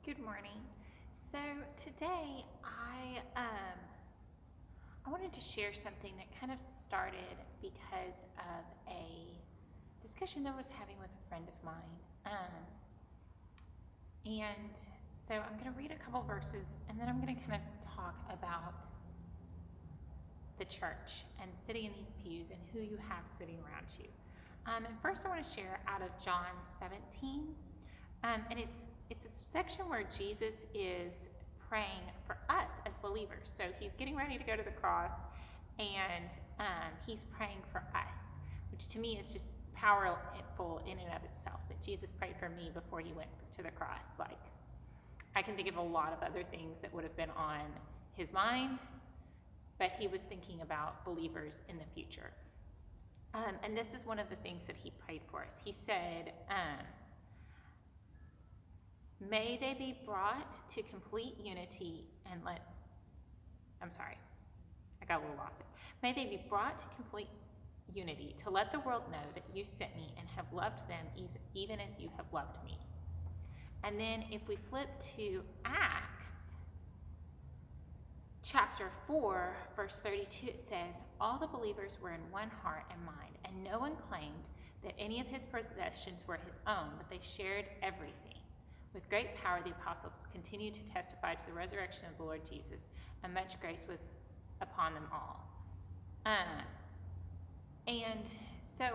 Good morning. So today I wanted to share something that kind of started because of a discussion that I was having with a friend of mine. And so I'm going to read a couple verses and then I'm going to kind of talk about the church and sitting in these pews and who you have sitting around you. And first I want to share out of John 17. And it's a section where Jesus is praying for us as believers. So he's getting ready to go to the cross, and he's praying for us, which to me is just powerful in and of itself, that Jesus prayed for me before he went to the cross. Like, I can think of a lot of other things that would have been on his mind, but he was thinking about believers in the future. And this is one of the things that he prayed for us. He said, may they be brought to complete unity and I got a little lost there. May they be brought to complete unity to let the world know that you sent me and have loved them even as you have loved me. And then if we flip to Acts chapter 4, verse 32, it says, all the believers were in one heart and mind, and no one claimed that any of his possessions were his own, but they shared everything. With great power, the apostles continued to testify to the resurrection of the Lord Jesus, and much grace was upon them all. And so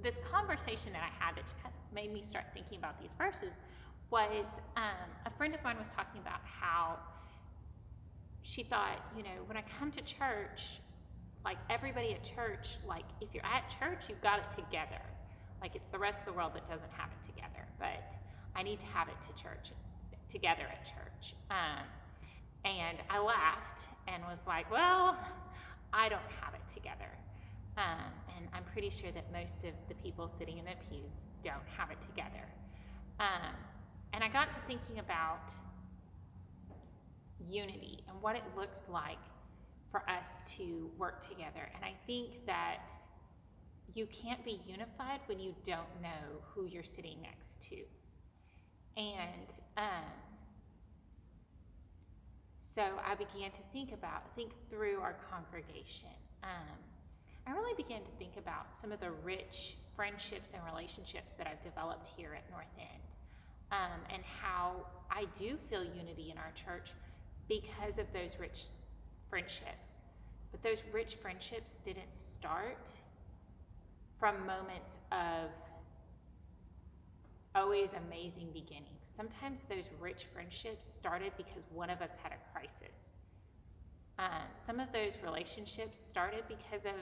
this conversation that I had that kind of made me start thinking about these verses was a friend of mine was talking about how she thought, when I come to church, like everybody at church, like if you're at church, you've got it together. Like it's the rest of the world that doesn't have it together, but I need to have it together at church. And I laughed and was like, well, I don't have it together. And I'm pretty sure that most of the people sitting in the pews don't have it together. And I got to thinking about unity and what it looks like for us to work together. And I think that you can't be unified when you don't know who you're sitting next to. And so I began to think through our congregation. I really began to think about some of the rich friendships and relationships that I've developed here at North End, and how I do feel unity in our church because of those rich friendships. But those rich friendships didn't start from moments of always amazing beginnings. Sometimes those rich friendships started because one of us had a crisis. Some of those relationships started because of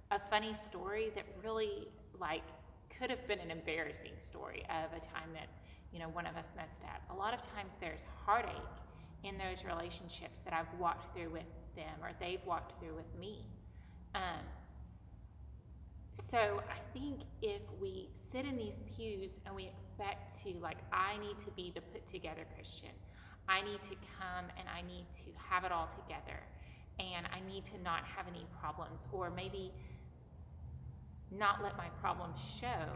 a funny story that really could have been an embarrassing story of a time that one of us messed up. A lot of times there's heartache in those relationships that I've walked through with them or they've walked through with me. So I think if we sit in these pews and we expect to, I need to be the put together Christian, I need to come and I need to have it all together, and I need to not have any problems, or maybe not let my problems show,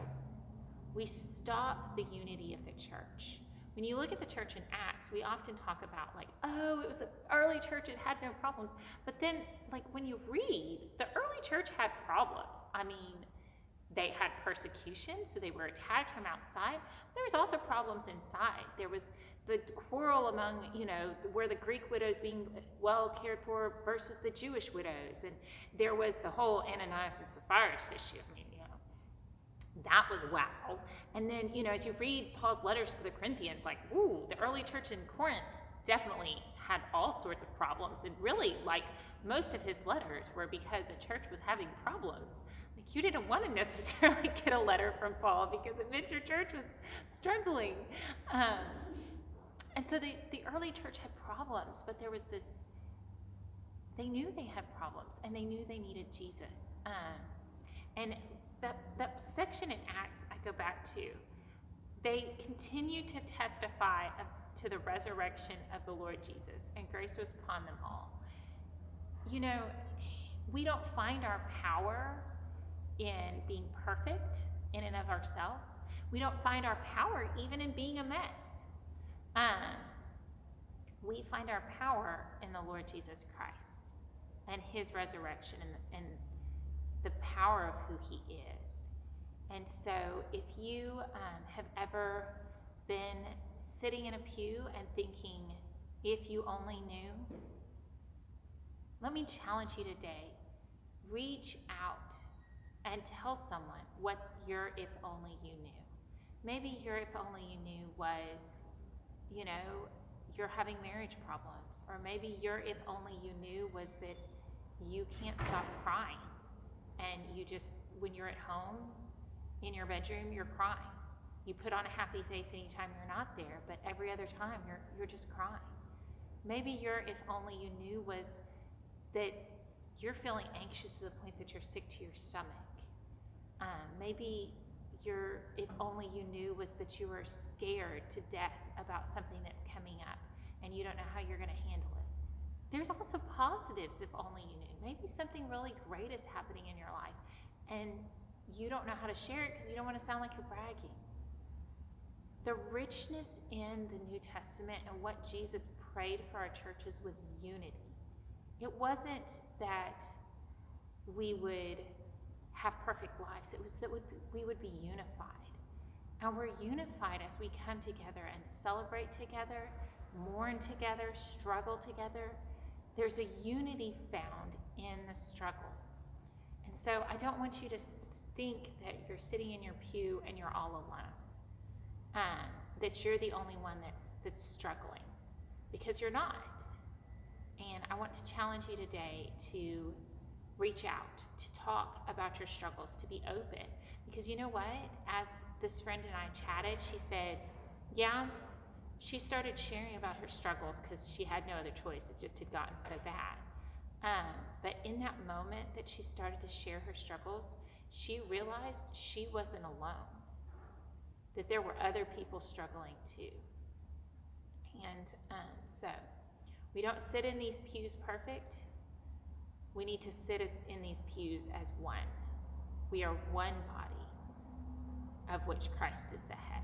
we stop the unity of the church. When you look at the church in Acts, we often talk about it was the early church, it had no problems. But then, when you read, the early church had problems. I mean, they had persecution, so they were attacked from outside. There was also problems inside. There was the quarrel among, where the Greek widows being well cared for versus the Jewish widows. And there was the whole Ananias and Sapphira issue. I mean, that was wow. And then, as you read Paul's letters to the Corinthians, the early church in Corinth definitely had all sorts of problems. And really, most of his letters were because a church was having problems. You didn't want to necessarily get a letter from Paul because it meant your church was struggling. And so the early church had problems, but there was they knew they had problems and they knew they needed Jesus. And that section in Acts I go back to, they continue to testify to the resurrection of the Lord Jesus, and grace was upon them all. We don't find our power in being perfect in and of ourselves. We don't find our power even in being a mess. Um, we find our power in the Lord Jesus Christ and his resurrection and the power of who he is. And so if you have ever been sitting in a pew and thinking, if you only knew, let me challenge you today. Reach out and tell someone what your if only you knew. Maybe your if only you knew was, you're having marriage problems. Or maybe your if only you knew was that you can't stop crying. And you just, when you're at home, in your bedroom, you're crying. You put on a happy face anytime you're not there, but every other time you're just crying. Maybe your if only you knew was that you're feeling anxious to the point that you're sick to your stomach. Maybe your if only you knew was that you were scared to death about something that's coming up and you don't know how you're going to handle it. There's also positives if only you knew. Maybe something really great is happening in your life and you don't know how to share it because you don't want to sound like you're bragging. The richness in the New Testament and what Jesus prayed for our churches was unity. It wasn't that we would have perfect lives. It was that we would be unified. And we're unified as we come together and celebrate together, mourn together, struggle together. There's a unity found in the struggle. And so I don't want you to think that you're sitting in your pew and you're all alone, that you're the only one that's struggling, because you're not. And I want to challenge you today to reach out, to talk about your struggles, to be open. Because you know what? As this friend and I chatted, she said, she started sharing about her struggles because she had no other choice. It just had gotten so bad. But in that moment that she started to share her struggles, she realized she wasn't alone, that there were other people struggling too. And so we don't sit in these pews perfect. We need to sit in these pews as one. We are one body, of which Christ is the head.